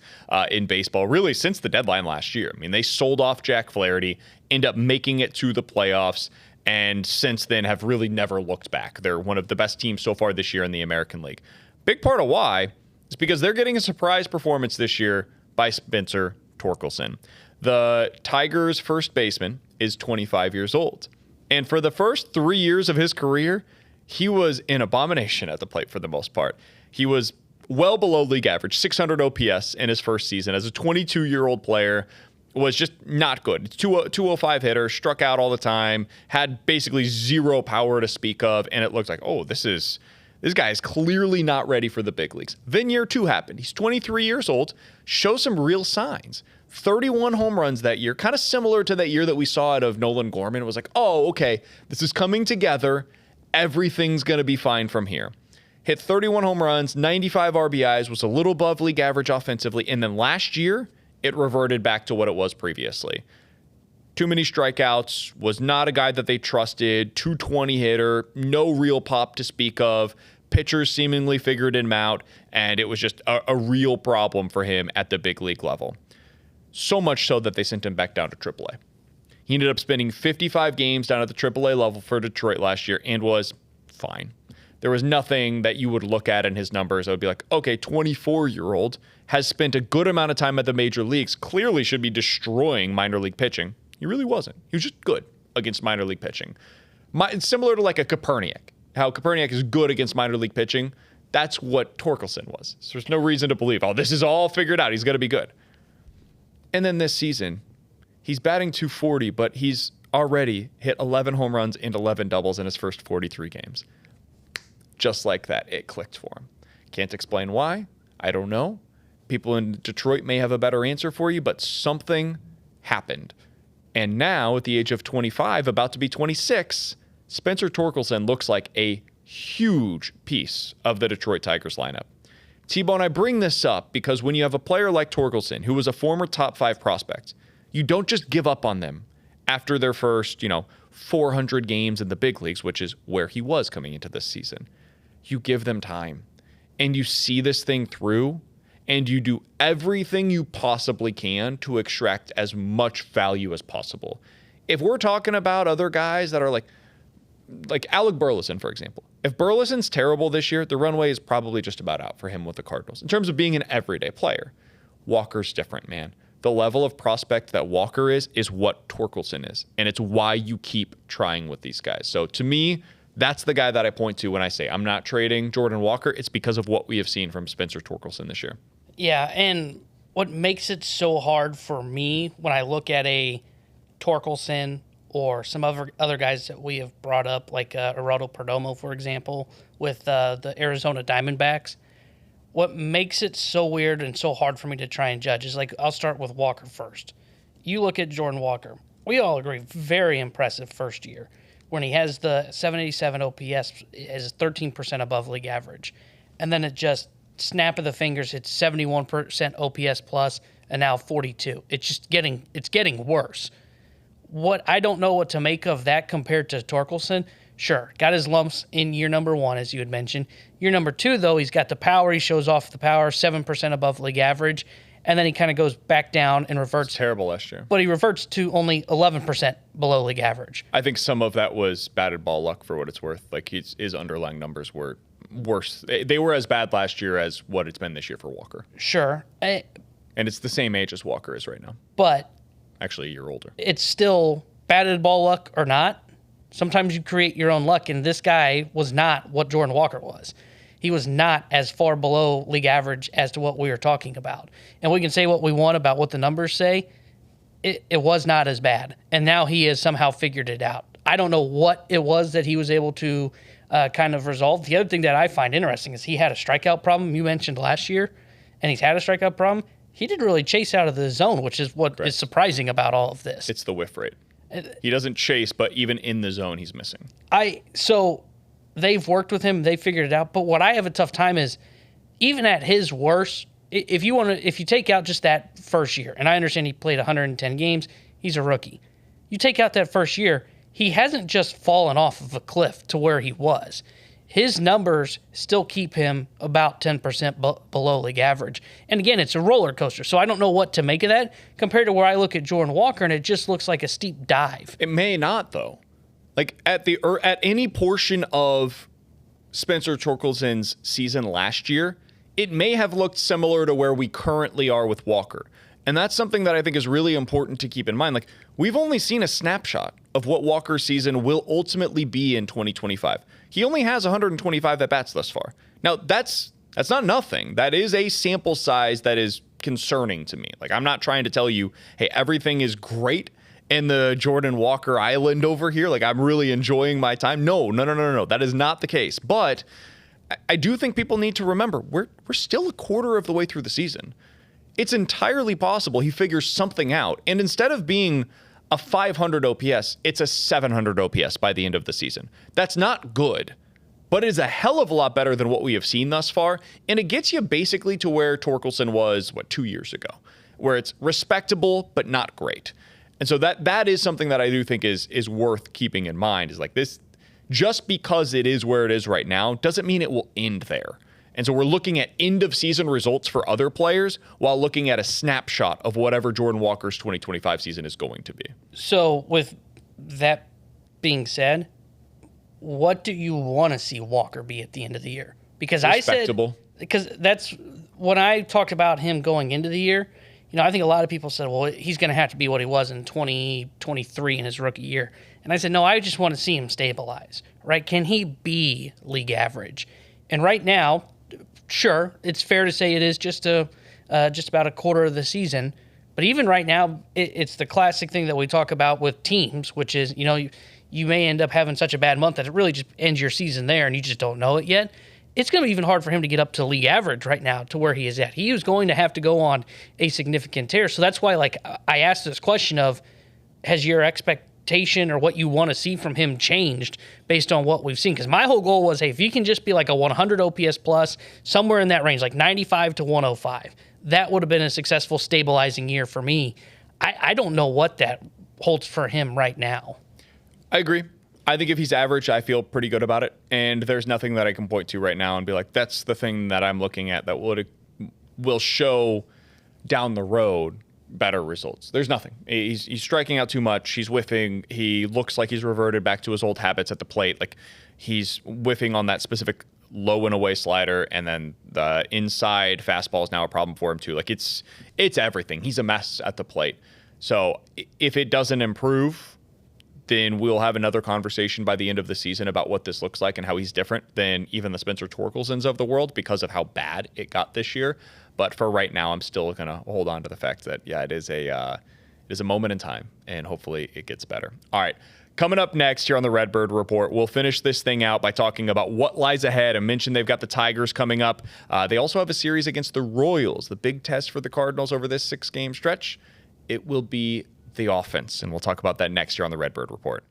in baseball, really, since the deadline last year. I mean, they sold off Jack Flaherty, end up making it to the playoffs, and since then have really never looked back. They're one of the best teams so far this year in the American League. Big part of why is because they're getting a surprise performance this year by Spencer Torkelson. The Tigers' first baseman is 25 years old. And for the first 3 years of his career, he was an abomination at the plate for the most part. He was well below league average, 600 OPS in his first season. As a 22-year-old player, was just not good. 205 hitter, struck out all the time, had basically zero power to speak of, and it looked like, oh, this guy is clearly not ready for the big leagues. Then year 2 happened. He's 23 years old, shows some real signs. 31 home runs that year, kind of similar to that year that we saw out of Nolan Gorman. It was like, oh, okay, this is coming together. Everything's going to be fine from here. Hit 31 home runs, 95 RBIs, was a little above league average offensively. And then last year, it reverted back to what it was previously. Too many strikeouts, was not a guy that they trusted, 220 hitter, no real pop to speak of. Pitchers seemingly figured him out, and it was just a real problem for him at the big league level. So much so that they sent him back down to AAA. He ended up spending 55 games down at the AAA level for Detroit last year and was fine. There was nothing that you would look at in his numbers that would be like, okay, 24-year-old has spent a good amount of time at the major leagues, clearly should be destroying minor league pitching. He really wasn't. He was just good against minor league pitching. It's similar to like a Koperniak. How Koperniak is good against minor league pitching, that's what Torkelson was. So there's no reason to believe, oh, this is all figured out. He's going to be good. And then this season, he's batting .240, but he's already hit 11 home runs and 11 doubles in his first 43 games. Just like that, it clicked for him. Can't explain why. I don't know. People in Detroit may have a better answer for you, but something happened. And now, at the age of 25, about to be 26, Spencer Torkelson looks like a huge piece of the Detroit Tigers lineup. T-Bone, I bring this up because when you have a player like Torkelson, who was a former top 5 prospect, you don't just give up on them after their first, 400 games in the big leagues, which is where he was coming into this season. You give them time, and you see this thing through, and you do everything you possibly can to extract as much value as possible. If we're talking about other guys that are like Alec Burleson, for example. If Burleson's terrible this year, the runway is probably just about out for him with the Cardinals. In terms of being an everyday player, Walker's different, man. The level of prospect that Walker is what Torkelson is, and it's why you keep trying with these guys. So to me, that's the guy that I point to when I say I'm not trading Jordan Walker. It's because of what we have seen from Spencer Torkelson this year. Yeah, and what makes it so hard for me when I look at a Torkelson or some other guys that we have brought up, like Geraldo Perdomo, for example, with the Arizona Diamondbacks, what makes it so weird and so hard for me to try and judge is, like, I'll start with Walker first. You look at Jordan Walker. We all agree, very impressive first year. When he has the 787 OPS, is 13% above league average. And then it just, snap of the fingers, it's 71% OPS plus, and now 42. It's getting worse. What I don't know what to make of that compared to Torkelson. Sure, got his lumps in year number 1, as you had mentioned. Year number 2, though, he's got the power. He shows off the power, 7% above league average. And then he kind of goes back down and reverts. It's terrible last year. But he reverts to only 11% below league average. I think some of that was batted ball luck for what it's worth. Like his underlying numbers were worse. They were as bad last year as what it's been this year for Walker. Sure. And it's the same age as Walker is right now. But actually a year older. It's still batted ball luck or not. Sometimes you create your own luck, and this guy was not what Jordan Walker was. He was not as far below league average as to what we were talking about. And we can say what we want about what the numbers say. It was not as bad. And now he has somehow figured it out. I don't know what it was that he was able to kind of resolve. The other thing that I find interesting is he had a strikeout problem you mentioned last year, and he's had a strikeout problem. He didn't really chase out of the zone, which is what is surprising about all of this. It's the whiff rate. He doesn't chase, but even in the zone, he's missing. So they've worked with him. They figured it out. But what I have a tough time is, even at his worst, if you take out just that first year, and I understand he played 110 games, he's a rookie. You take out that first year, he hasn't just fallen off of a cliff to where he was. His numbers still keep him about 10% below league average. And again, it's a roller coaster, so I don't know what to make of that compared to where I look at Jordan Walker, and it just looks like a steep dive. It may not, though. Like at any portion of Spencer Torkelson's season last year, it may have looked similar to where we currently are with Walker. And that's something that I think is really important to keep in mind. Like, we've only seen a snapshot of what Walker's season will ultimately be in 2025. He only has 125 at-bats thus far. Now, that's not nothing. That is a sample size that is concerning to me. Like, I'm not trying to tell you, hey, everything is great in the Jordan Walker Island over here. Like, I'm really enjoying my time. No. That is not the case. But I do think people need to remember, we're still a quarter of the way through the season. It's entirely possible he figures something out, and instead of being a 500 OPS, it's a 700 OPS by the end of the season. That's not good, but it is a hell of a lot better than what we have seen thus far, and it gets you basically to where Torkelson was, 2 years ago, where it's respectable but not great. And so that is something that I do think is worth keeping in mind, is like this, just because it is where it is right now doesn't mean it will end there. And so we're looking at end-of-season results for other players while looking at a snapshot of whatever Jordan Walker's 2025 season is going to be. So with that being said, what do you want to see Walker be at the end of the year? Because that's when I talked about him going into the year, I think a lot of people said, well, he's going to have to be what he was in 2023 in his rookie year. And I said, no, I just want to see him stabilize, right? Can he be league average? And right now, sure, it's fair to say it is just about a quarter of the season. But even right now, it's the classic thing that we talk about with teams, which is, you may end up having such a bad month that it really just ends your season there and you just don't know it yet. It's going to be even hard for him to get up to league average right now to where he is at. He is going to have to go on a significant tear. So that's why, I asked this question of, has your expectation or what you want to see from him changed based on what we've seen? Because my whole goal was, hey, if you can just be like a 100 OPS plus, somewhere in that range, like 95 to 105, that would have been a successful stabilizing year for me. I don't know what that holds for him right now. I agree. I think if he's average, I feel pretty good about it. And there's nothing that I can point to right now and be like, that's the thing that I'm looking at that will show down the road better results. There's nothing. He's striking out too much. He's whiffing. He looks like he's reverted back to his old habits at the plate. Like, he's whiffing on that specific low and away slider, and then the inside fastball is now a problem for him too. Like, it's everything. He's a mess at the plate. So if it doesn't improve, then we'll have another conversation by the end of the season about what this looks like and how he's different than even the Spencer Torkelsons of the world because of how bad it got this year. But for right now, I'm still going to hold on to the fact that, it is a moment in time, and hopefully it gets better. All right. Coming up next here on the Redbird Report, we'll finish this thing out by talking about what lies ahead. I mentioned they've got the Tigers coming up. They also have a series against the Royals, the big test for the Cardinals over this 6-game stretch. It will be the offense, and we'll talk about that next year on the Redbird Report.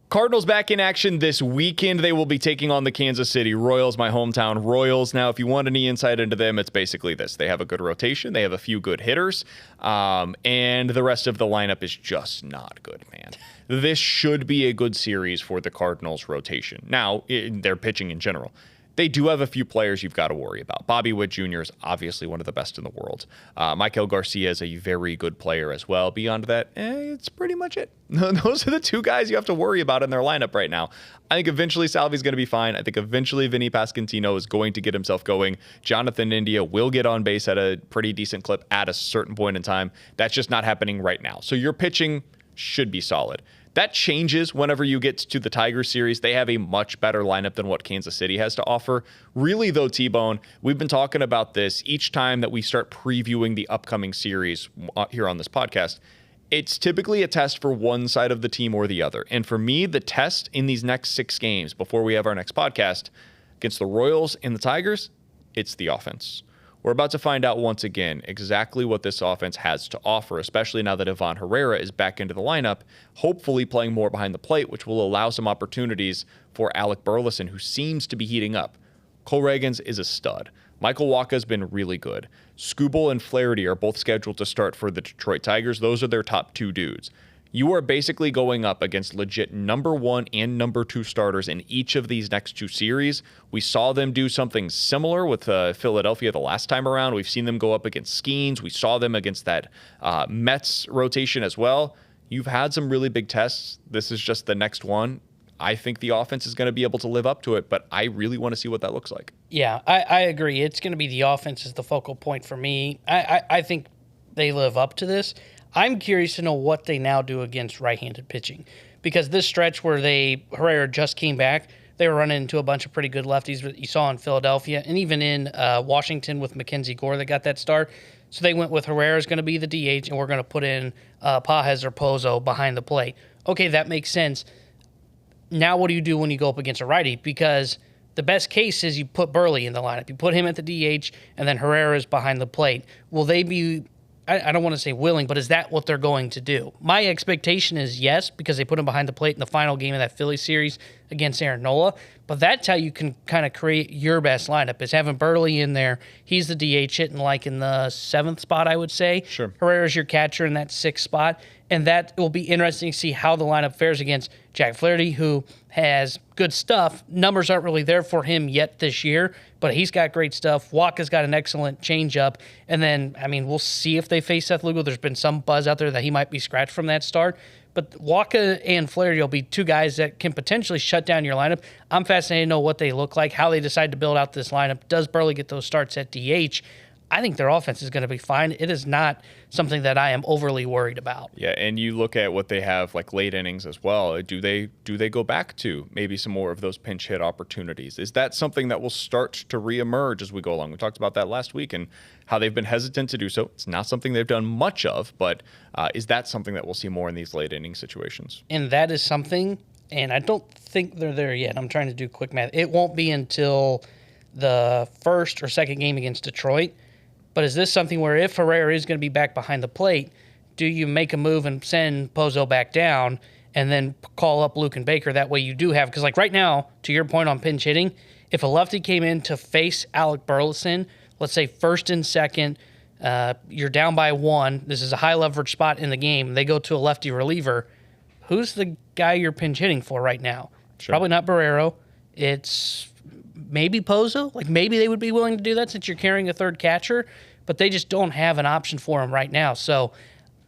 Cardinals back in action this weekend. They will be taking on the Kansas City Royals, my hometown Royals. Now, if you want any insight into them, it's basically this. They have a good rotation. They have a few good hitters, and the rest of the lineup is just not good, man. This should be a good series for the Cardinals rotation. Now, they're pitching in general. They do have a few players you've got to worry about. Bobby Witt Jr. is obviously one of the best in the world. Maikel Garcia is a very good player as well. Beyond that, it's pretty much it. Those are the two guys you have to worry about in their lineup right now. I think eventually Salvi's going to be fine. I think eventually Vinny Pasquantino is going to get himself going. Jonathan India will get on base at a pretty decent clip at a certain point in time. That's just not happening right now. So your pitching should be solid. That changes whenever you get to the Tigers series. They have a much better lineup than what Kansas City has to offer. Really, though, T-Bone, we've been talking about this each time that we start previewing the upcoming series here on this podcast. It's typically a test for one side of the team or the other. And for me, the test in these next 6 games before we have our next podcast against the Royals and the Tigers, it's the offense. We're about to find out once again exactly what this offense has to offer, especially now that Ivan Herrera is back into the lineup, hopefully playing more behind the plate, which will allow some opportunities for Alec Burleson, who seems to be heating up. Cole Reagans is a stud. Michael Wacha has been really good. Skubal and Flaherty are both scheduled to start for the Detroit Tigers. Those are their top 2 dudes. You are basically going up against legit number 1 and number 2 starters in each of these next 2 series. We saw them do something similar with Philadelphia the last time around. We've seen them go up against Skeens. We saw them against that Mets rotation as well. You've had some really big tests. This is just the next one. I think the offense is going to be able to live up to it, but I really want to see what that looks like. Yeah, I agree. It's going to be the offense is the focal point for me. I think they live up to this. I'm curious to know what they now do against right-handed pitching, because this stretch where Herrera just came back, they were running into a bunch of pretty good lefties that you saw in Philadelphia and even in Washington with Mackenzie Gore that got that start. So they went with Herrera's going to be the DH, and we're going to put in Pages or Pozo behind the plate. Okay, that makes sense. Now what do you do when you go up against a righty? Because the best case is you put Burley in the lineup. You put him at the DH, and then Herrera's behind the plate. Will they be... I don't want to say willing, but is that what they're going to do? My expectation is yes, because they put him behind the plate in the final game of that Philly series against Aaron Nola. But that's how you can kind of create your best lineup, is having Burley in there. He's the DH hitting like in the 7th spot, I would say. Sure. Herrera's your catcher in that 6th spot. And that will be interesting to see how the lineup fares against Jack Flaherty, who has good stuff. Numbers aren't really there for him yet this year, but he's got great stuff. Wacha's got an excellent changeup. And then, we'll see if they face Seth Lugo. There's been some buzz out there that he might be scratched from that start. But Wacha and Flaherty will be 2 guys that can potentially shut down your lineup. I'm fascinated to know what they look like, how they decide to build out this lineup. Does Burley get those starts at DH? I think their offense is going to be fine. It is not something that I am overly worried about. Yeah, and you look at what they have like late innings as well. Do they go back to maybe some more of those pinch hit opportunities? Is that something that will start to reemerge as we go along? We talked about that last week and how they've been hesitant to do so. It's not something they've done much of, but is that something that we'll see more in these late inning situations? And that is something, and I don't think they're there yet. I'm trying to do quick math. It won't be until the 1st or 2nd game against Detroit. But is this something where if Herrera is going to be back behind the plate, do you make a move and send Pozo back down and then call up Luke and Baker? That way you do have, because like right now, to your point on pinch hitting, if a lefty came in to face Alec Burleson, let's say 1st and 2nd, you're down by 1. This is a high leverage spot in the game. They go to a lefty reliever. Who's the guy you're pinch hitting for right now? Sure. Probably not Barrero. It's maybe Pozo. Like maybe they would be willing to do that since you're carrying a 3rd catcher, but they just don't have an option for him right now. So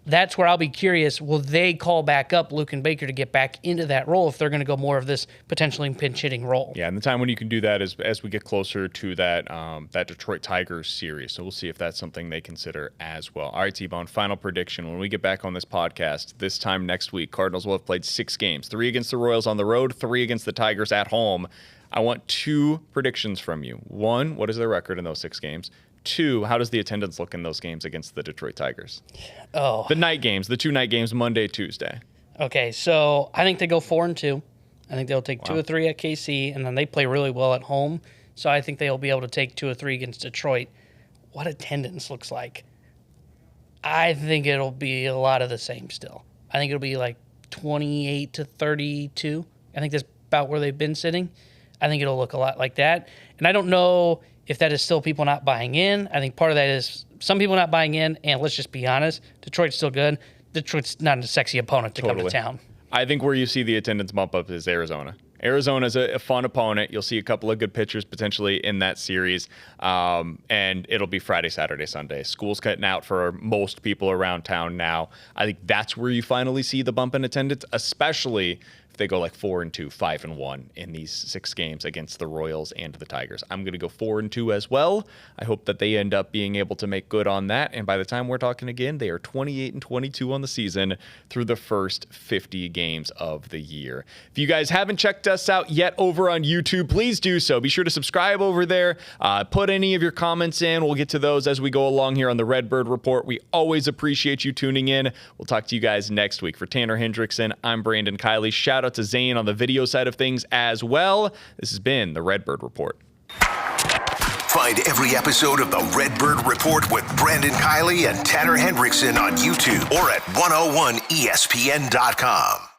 that's where I'll be curious. Will they call back up Luke and Baker to get back into that role if they're going to go more of this potentially pinch hitting role? Yeah, and the time when you can do that is as we get closer to that that Detroit Tigers series. So we'll see if that's something they consider as well. All right, T-Bone, final prediction. When we get back on this podcast this time next week, Cardinals will have played 6 games, 3 against the Royals on the road, 3 against the Tigers at home. I want 2 predictions from you. 1, what is their record in those 6 games? 2, how does the attendance look in those games against the Detroit Tigers? Oh. The night games, the 2 night games, Monday, Tuesday. Okay, so I think they go 4-2. I think they'll take 2 or 3 at KC, and then they play really well at home. So I think they'll be able to take 2 or 3 against Detroit. What attendance looks like? I think it'll be a lot of the same still. I think it'll be like 28 to 32. I think that's about where they've been sitting. I think it'll look a lot like that. And I don't know if that is still people not buying in. I think part of that is some people not buying in, and let's just be honest, Detroit's still good. Detroit's not a sexy opponent to come to town. I think where you see the attendance bump up is Arizona. Arizona's a fun opponent. You'll see a couple of good pitchers potentially in that series, and it'll be Friday, Saturday, Sunday. School's cutting out for most people around town now. I think that's where you finally see the bump in attendance, especially if they go like 4-2, 5-1 in these 6 games against the Royals and the Tigers. I'm going to go 4-2 as well. I hope that they end up being able to make good on that. And by the time we're talking again, they are 28-22 on the season through the first 50 games of the year. If you guys haven't checked us out yet over on YouTube, please do so. Be sure to subscribe over there. Put any of your comments in. We'll get to those as we go along here on the Redbird Report. We always appreciate you tuning in. We'll talk to you guys next week. For Tanner Hendrickson, I'm Brandon Kiley. Shout out to Zane on the video side of things as well. This has been the Redbird Report. Find every episode of the Redbird Report with Brandon Kiley and Tanner Hendrickson on YouTube or at 101ESPN.com.